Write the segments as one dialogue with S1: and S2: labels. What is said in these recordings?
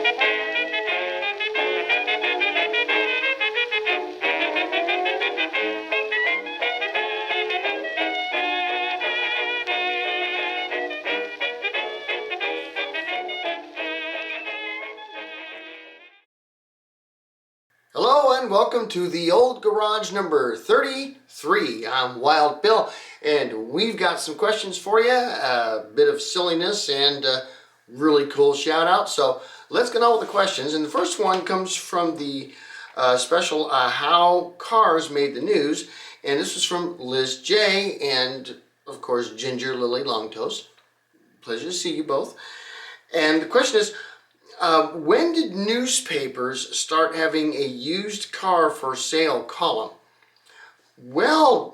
S1: Hello and welcome to the Old Garage number 33. I'm Wild Bill and we've got some questions for you, a bit of silliness and a really cool shout out. So let's get on with the questions. And the first one comes from the special How Cars Made the News. And this was from Liz J. and of course Ginger Lily Longtoes. Pleasure to see you both. And the question is, when did newspapers start having a used car for sale column? Well,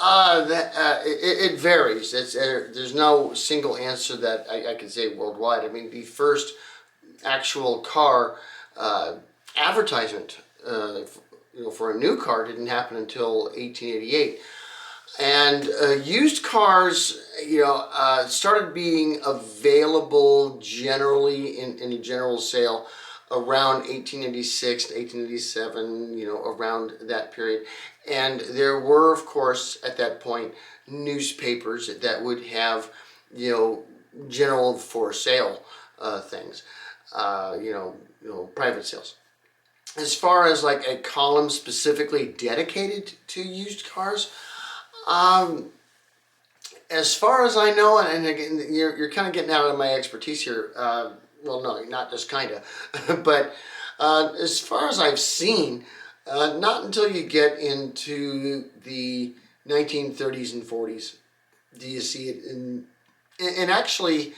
S1: it varies. There's no single answer that I can say worldwide. I mean, the first actual car advertisement for a new car didn't happen until 1888. And used cars, started being available generally in a general sale around 1886 to 1887, around that period. And there were, of course, at that point, newspapers that would have, general for sale things, private sales. As far as like a column specifically dedicated to used cars, as far as I know, and again, you're kind of getting out of my expertise here. Well, no, not just kind of, but as far as I've seen, not until you get into the 1930s and 40s do you see it and actually,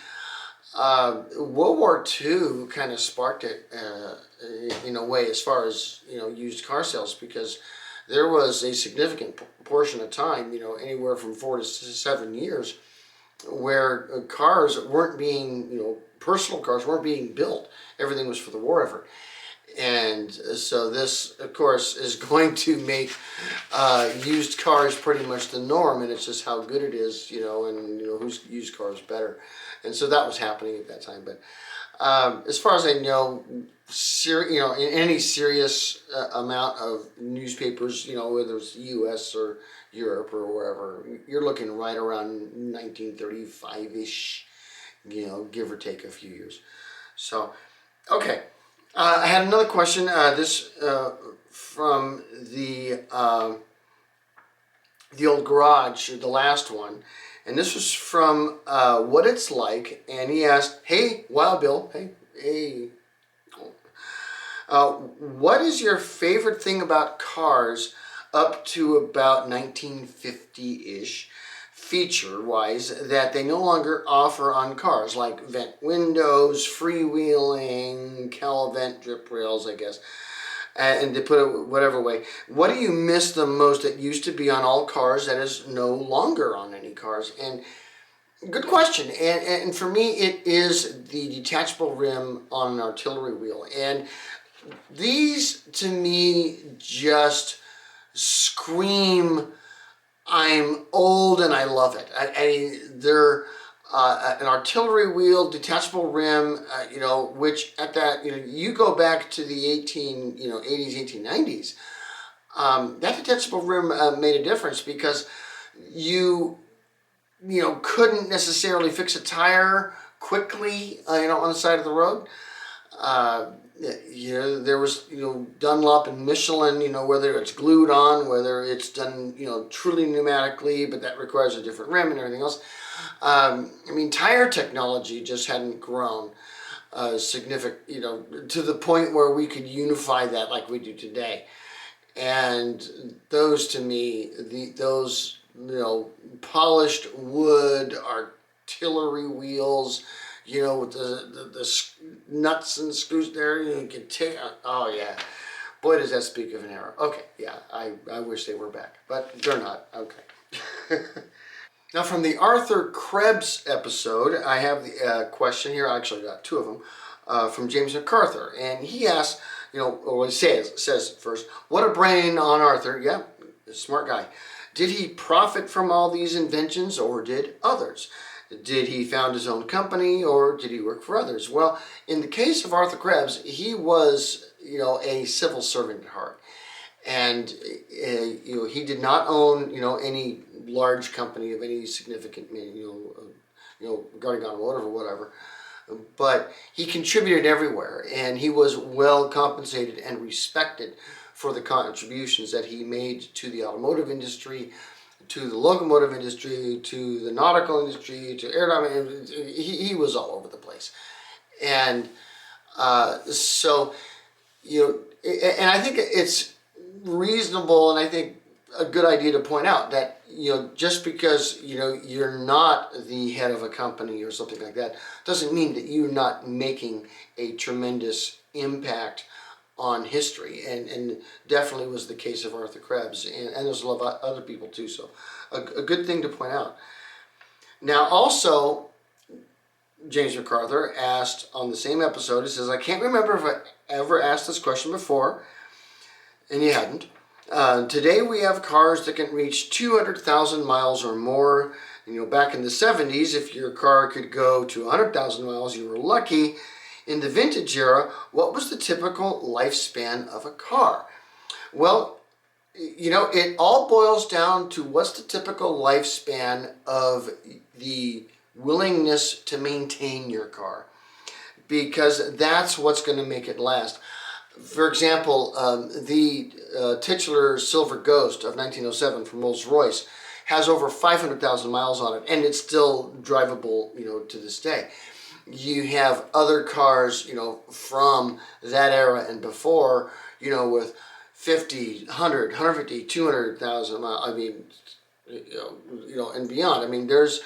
S1: World War II kind of sparked it in a way as far as, used car sales, because there was a significant portion of time, anywhere from 4 to 7 years, where cars weren't being, personal cars weren't being built. Everything was for the war effort. And so this, of course, is going to make used cars pretty much the norm, and it's just how good it is, and whose used car is better. And so that was happening at that time. But as far as I know, in any serious amount of newspapers, whether it's U.S. or Europe or wherever, you're looking right around 1935-ish, give or take a few years. So, okay. I had another question. This from the Old Garage, the last one. And this was from What It's Like, and he asked, "Hey, Wild Bill, hey, what is your favorite thing about cars up to about 1950-ish, feature-wise, that they no longer offer on cars, like vent windows, freewheeling, cal vent drip rails, I guess." And to put it whatever way, what do you miss the most that used to be on all cars that is no longer on any cars? And good question. And for me, it is the detachable rim on an artillery wheel. And these, to me, just scream, I'm old and I love it. They're an artillery wheel, detachable rim, which at that, you go back to the 80s, 1890s, that detachable rim made a difference, because you couldn't necessarily fix a tire quickly, on the side of the road. There was, Dunlop and Michelin, whether it's glued on, whether it's done, truly pneumatically, but that requires a different rim and everything else. Tire technology just hadn't grown significant, to the point where we could unify that like we do today. And those, to me, those polished wood artillery wheels, with the nuts and screws there, you can take. Oh yeah, boy, does that speak of an era. Okay, yeah, I wish they were back, but they're not. Okay. Now, from the Arthur Krebs episode, I have the question here. I actually got two of them from James MacArthur, and he asks, or he says first, "What a brain on Arthur." Yeah, smart guy. "Did he profit from all these inventions, or did others? Did he found his own company, or did he work for others? Well, in the case of Arthur Krebs, he was, a civil servant at heart. And, he did not own, any large company of any significant, regarding automotive or whatever. But he contributed everywhere, and he was well compensated and respected for the contributions that he made to the automotive industry, to the locomotive industry, to the nautical industry, to aerodynamics. He was all over the place. And so, and I think it's reasonable, and I think a good idea to point out that, just because, you're not the head of a company or something like that, doesn't mean that you're not making a tremendous impact on history, and definitely was the case of Arthur Krebs, and there's a lot of other people too, so a good thing to point out. Now also, James MacArthur asked on the same episode, he says, I can't remember if I ever asked this question before, and you hadn't. Today we have cars that can reach 200,000 miles or more. Back in the 70s, if your car could go to 100,000 miles, you were lucky. In the vintage era, what was the typical lifespan of a car? Well, it all boils down to what's the typical lifespan of the willingness to maintain your car, because that's what's going to make it last. For example, the titular Silver Ghost of 1907 from Rolls-Royce has over 500,000 miles on it, and it's still drivable, to this day. You have other cars, from that era and before, with 50, 100, 150, 200,000 miles, and beyond. I mean, there's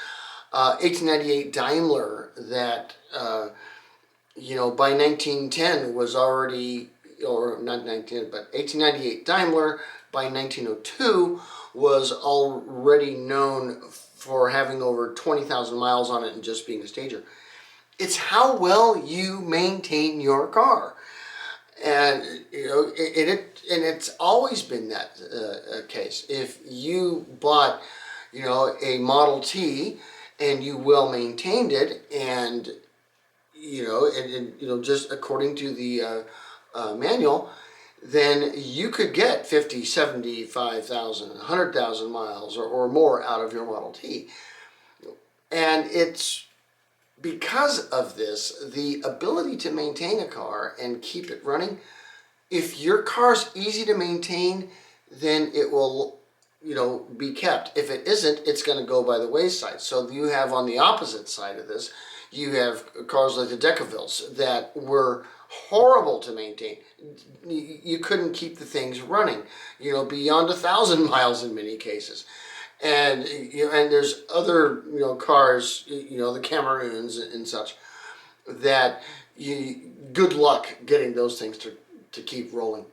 S1: 1898 Daimler that, by 1910 was already, or not 1910, but 1898 Daimler by 1902 was already known for having over 20,000 miles on it and just being a stager. It's how well you maintain your car. And, it's always been that case. If you bought, a Model T and you well maintained it, and, just according to the manual, then you could get 50, 75,000, 100,000 miles or more out of your Model T. And it's because of this, the ability to maintain a car and keep it running, if your car's easy to maintain, then it will, be kept. If it isn't, it's going to go by the wayside. So you have on the opposite side of this, you have cars like the Decavilles that were horrible to maintain. You couldn't keep the things running, beyond 1,000 miles in many cases. And and there's other cars, the Cameroons and such, that good luck getting those things to keep rolling.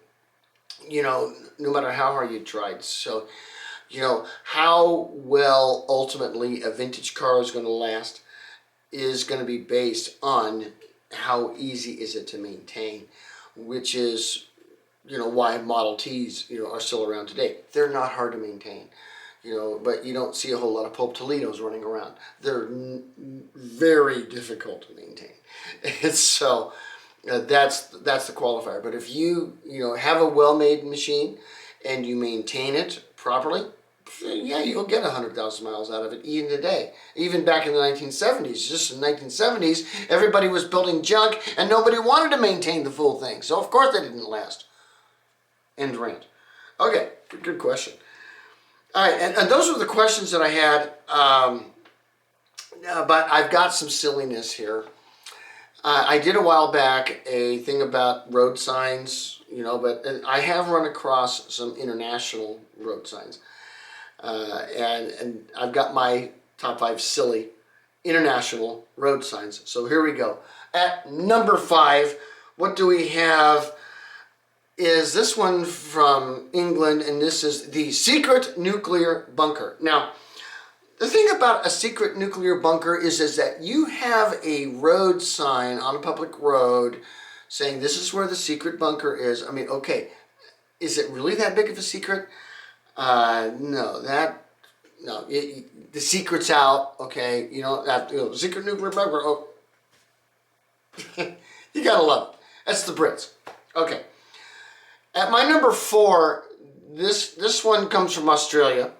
S1: No matter how hard you tried. So, how well ultimately a vintage car is going to last is going to be based on how easy is it to maintain, which is, why Model Ts, are still around today. They're not hard to maintain. But you don't see a whole lot of Pope Toledos running around. They're very difficult to maintain. And so that's the qualifier. But if you have a well-made machine and you maintain it properly, yeah, you'll get 100,000 miles out of it even today. Even back in the 1970s, just in the 1970s, everybody was building junk and nobody wanted to maintain the full thing. So of course they didn't last. End rant. Okay, good question. All right, and those were the questions that I had, but I've got some silliness here. I did a while back a thing about road signs, but I have run across some international road signs. And I've got my top 5 silly international road signs. So here we go. At number 5, what do we have? Is this one from England, and this is the secret nuclear bunker. Now, the thing about a secret nuclear bunker is that you have a road sign on a public road saying this is where the secret bunker is. I mean, okay, is it really that big of a secret? No, that no, the secret's out, okay? Secret nuclear bunker, oh. You gotta love it. That's the Brits. Okay. At my number 4, this one comes from Australia,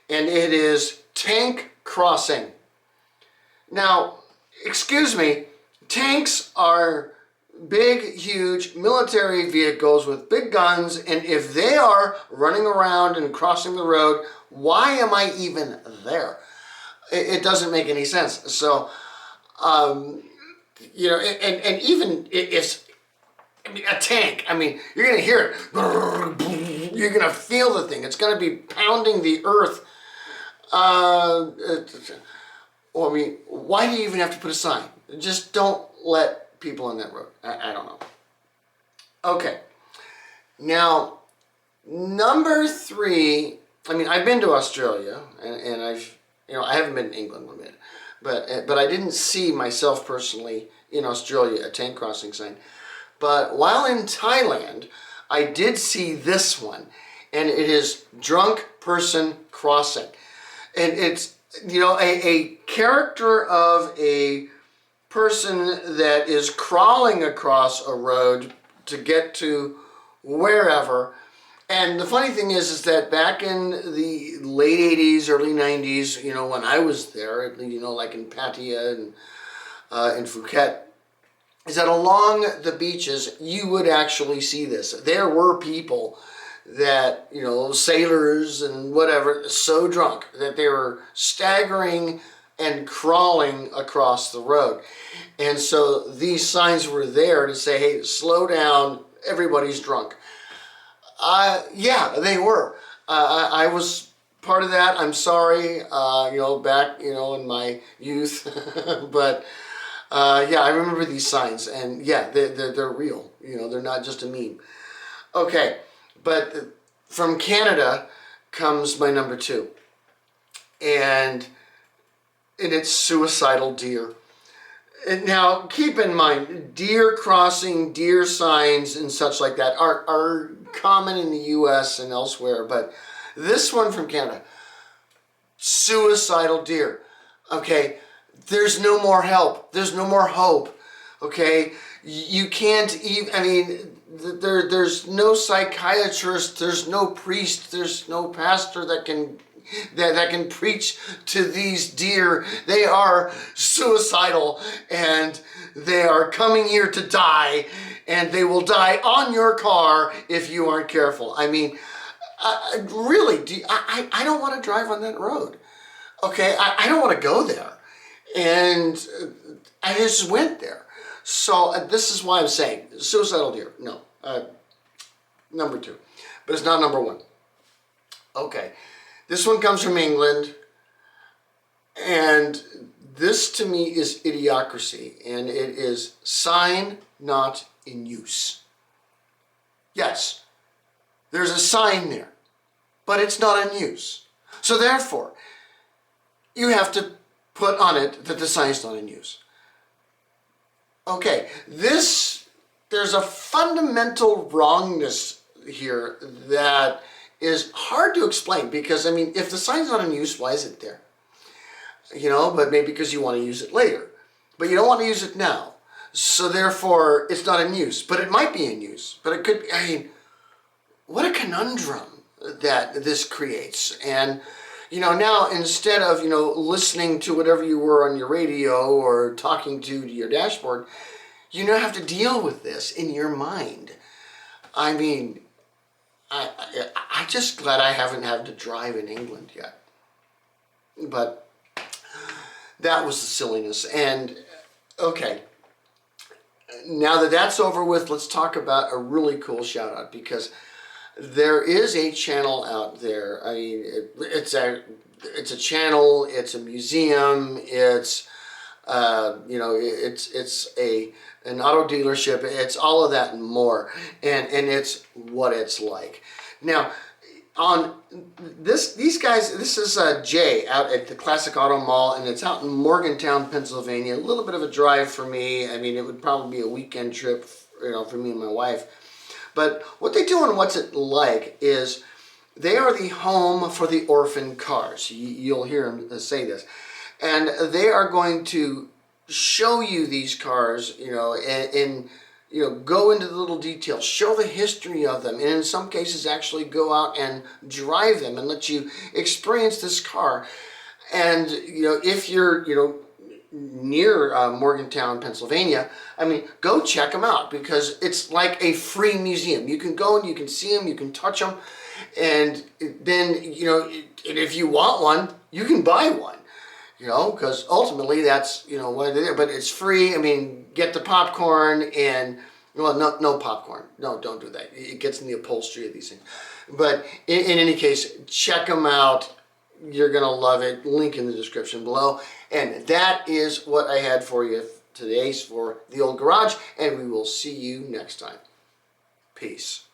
S1: and it is tank crossing. Now, excuse me, tanks are big, huge military vehicles with big guns, and if they are running around and crossing the road, why am I even there? It doesn't make any sense. So, and even if a tank, you're going to hear it. You're going to feel the thing. It's going to be pounding the earth. Why do you even have to put a sign? Just don't let people on that road. I don't know. Okay. Now, number 3, I've been to Australia, and I haven't been in England one minute, but I didn't see myself personally in Australia a tank crossing sign. But while in Thailand, I did see this one, and it is drunk person crossing. And it's, a character of a person that is crawling across a road to get to wherever. And the funny thing is that back in the late 80s, early 90s, when I was there, like in Pattaya and in Phuket, is that along the beaches, you would actually see this. There were people that, sailors and whatever, so drunk that they were staggering and crawling across the road. And so these signs were there to say, hey, slow down, everybody's drunk. Yeah, they were. I was part of that. I'm sorry, back, in my youth. But, yeah, I remember these signs. And, yeah, they're real. They're not just a meme. Okay, but from Canada comes my number 2. And it's suicidal deer. And now, keep in mind, deer crossing, deer signs, and such like that are common in the U.S. and elsewhere. But this one from Canada, suicidal deer. Okay, there's no more help. There's no more hope. Okay, you can't even, there's no psychiatrist, there's no priest, there's no pastor that can preach to these deer. They are suicidal, and they are coming here to die, and they will die on your car if you aren't careful. Really, I don't want to drive on that road. Okay, I don't want to go there. And I just went there. So this is why I'm saying suicidal deer. No, number 2, but it's not number 1. Okay. This one comes from England, and this to me is idiocracy, and it is sign not in use. Yes, there's a sign there, but it's not in use. So therefore, you have to put on it that the sign's not in use. Okay, there's a fundamental wrongness here that is hard to explain, because, if the sign's not in use, why is it there? But maybe because you want to use it later. But you don't want to use it now. So therefore, it's not in use. But it might be in use. But it could be, what a conundrum that this creates. And, now instead of, listening to whatever you were on your radio or talking to your dashboard, you now have to deal with this in your mind. I'm just glad I haven't had to drive in England yet. But that was the silliness. And, okay, now that that's over with, let's talk about a really cool shout out, because there is a channel out there. It's a channel, it's a museum, it's an auto dealership, it's all of that and more, and it's what it's like. Now, on these guys, this is Jay out at the Classic Auto Mall, and it's out in Morgantown, Pennsylvania. A little bit of a drive for me. It would probably be a weekend trip, for me and my wife. But what they do and what's it like is They are the home for the orphan cars. You'll hear them say this. And they are going to show you these cars, and go into the little details, show the history of them, and in some cases actually go out and drive them and let you experience this car. And, if you're, near Morgantown, Pennsylvania, I mean, go check them out because it's like a free museum. You can go and you can see them, you can touch them, and then, and if you want one, you can buy one, because ultimately that's, what it is. But it's free. I mean, get the popcorn and, well, no popcorn. No, don't do that. It gets in the upholstery of these things. But in any case, check them out. You're going to love it. Link in the description below. And that is what I had for you today for The Old Garage. And we will see you next time. Peace.